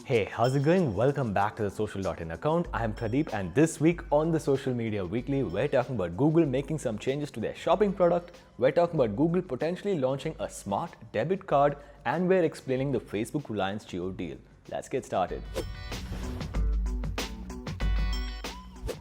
Hey, how's it going? Welcome back to the Social.in account. I am Pradeep, and this week on the Social Media Weekly, we're talking about Google making some changes to their shopping product, we're talking about Google potentially launching a smart debit card, and we're explaining the Facebook Reliance Jio deal. Let's get started.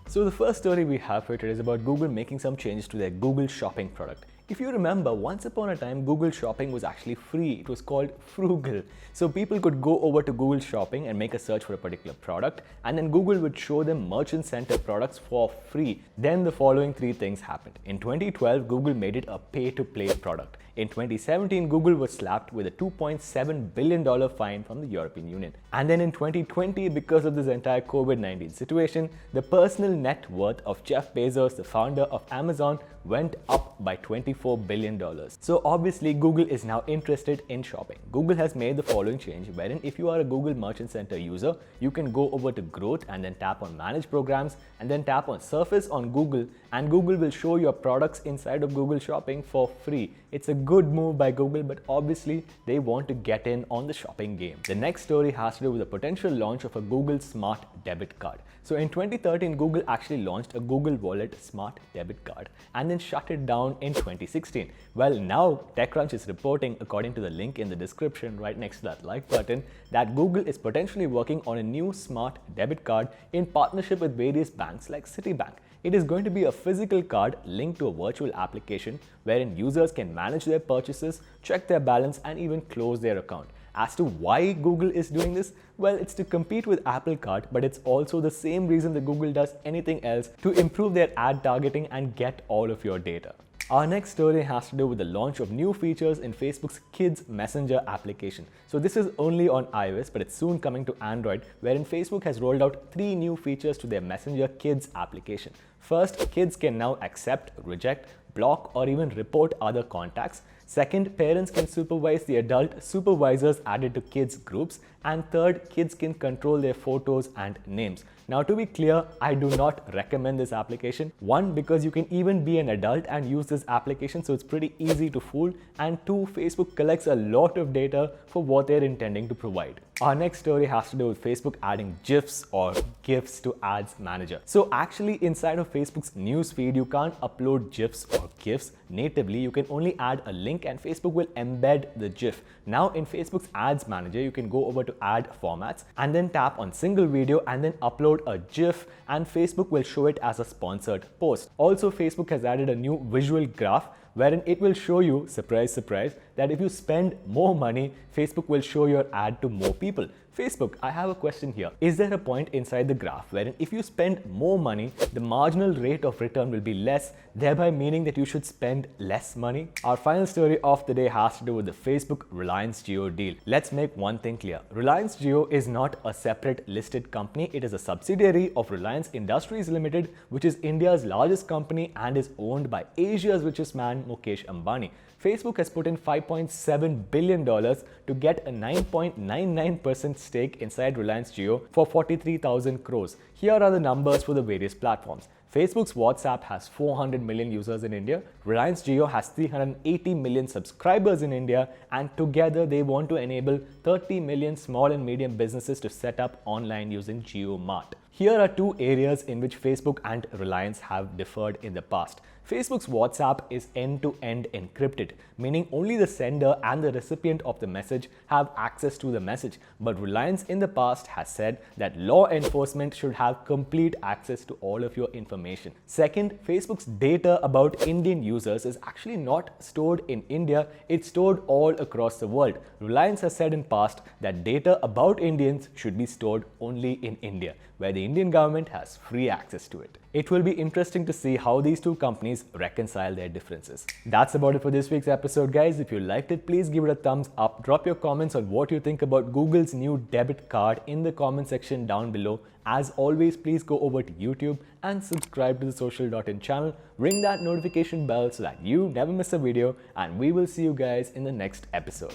So the first story we have for today is about Google making some changes to their Google Shopping product. If you remember, once upon a time, Google Shopping was actually free. It was called Frugal. So people could go over to Google Shopping and make a search for a particular product, and then Google would show them merchant center products for free. Then the following three things happened. In 2012, Google made it a pay-to-play product. In 2017, Google was slapped with a $2.7 billion fine from the European Union. And then in 2020, because of this entire COVID-19 situation, the personal net worth of Jeff Bezos, the founder of Amazon, went up by $24 billion. So obviously, Google is now interested in shopping. Google has made the following change, wherein if you are a Google Merchant Center user, you can go over to Growth and then tap on Manage Programs and then tap on Surface on Google, and Google will show your products inside of Google Shopping for free. It's a good move by Google, but obviously they want to get in on the shopping game. The next story has to do with the potential launch of a Google Smart Debit Card. So in 2013, Google actually launched a Google Wallet Smart Debit Card and then shut it down in 2016. Well, now TechCrunch is reporting, according to the link in the description right next to that like button, that Google is potentially working on a new smart debit card in partnership with various banks like Citibank. It is going to be a physical card linked to a virtual application wherein users can manage their purchases, check their balance, and even close their account. As to why Google is doing this, well, it's to compete with Apple Card, but it's also the same reason that Google does anything else, to improve their ad targeting and get all of your data. Our next story has to do with the launch of new features in Facebook's Kids Messenger application. So this is only on iOS, but it's soon coming to Android, wherein Facebook has rolled out 3 new features to their Messenger Kids application. First, kids can now accept, reject, block, or even report other contacts. Second, parents can supervise the adult supervisors added to kids groups. And third, kids can control their photos and names. Now, to be clear, I do not recommend this application. One, because you can even be an adult and use this application, so it's pretty easy to fool. And two, Facebook collects a lot of data for what they're intending to provide. Our next story has to do with Facebook adding GIFs or GIFs to Ads Manager. So actually, inside of Facebook's news feed, you can't upload GIFs or GIFs natively. You can only add a link and Facebook will embed the GIF. Now in Facebook's Ads Manager, you can go over to Add Formats and then tap on Single Video and then upload a GIF, and Facebook will show it as a sponsored post. Also, Facebook has added a new visual graph wherein it will show you, surprise, surprise, that if you spend more money, Facebook will show your ad to more people. Facebook, I have a question here. Is there a point inside the graph wherein if you spend more money, the marginal rate of return will be less, thereby meaning that you should spend less money? Our final story of the day has to do with the Facebook Reliance Jio deal. Let's make one thing clear. Reliance Jio is not a separate listed company. It is a subsidiary of Reliance Industries Limited, which is India's largest company and is owned by Asia's richest man, Mukesh Ambani. Facebook has put in $5.7 billion to get a 9.99% stake inside Reliance Jio for 43,000 crores. Here are the numbers for the various platforms. Facebook's WhatsApp has 400 million users in India, Reliance Jio has 380 million subscribers in India, and together they want to enable 30 million small and medium businesses to set up online using JioMart. Here are 2 areas in which Facebook and Reliance have differed in the past. Facebook's WhatsApp is end-to-end encrypted, meaning only the sender and the recipient of the message have access to the message. But Reliance in the past has said that law enforcement should have complete access to all of your information. Second, Facebook's data about Indian users is actually not stored in India, it's stored all across the world. Reliance has said in past that data about Indians should be stored only in India, where the Indian government has free access to it. It will be interesting to see how these two companies reconcile their differences. That's about it for this week's episode, guys. If you liked it, please give it a thumbs up. Drop your comments on what you think about Google's new debit card in the comment section down below. As always, please go over to YouTube and subscribe to the Social.in channel. Ring that notification bell so that you never miss a video, and we will see you guys in the next episode.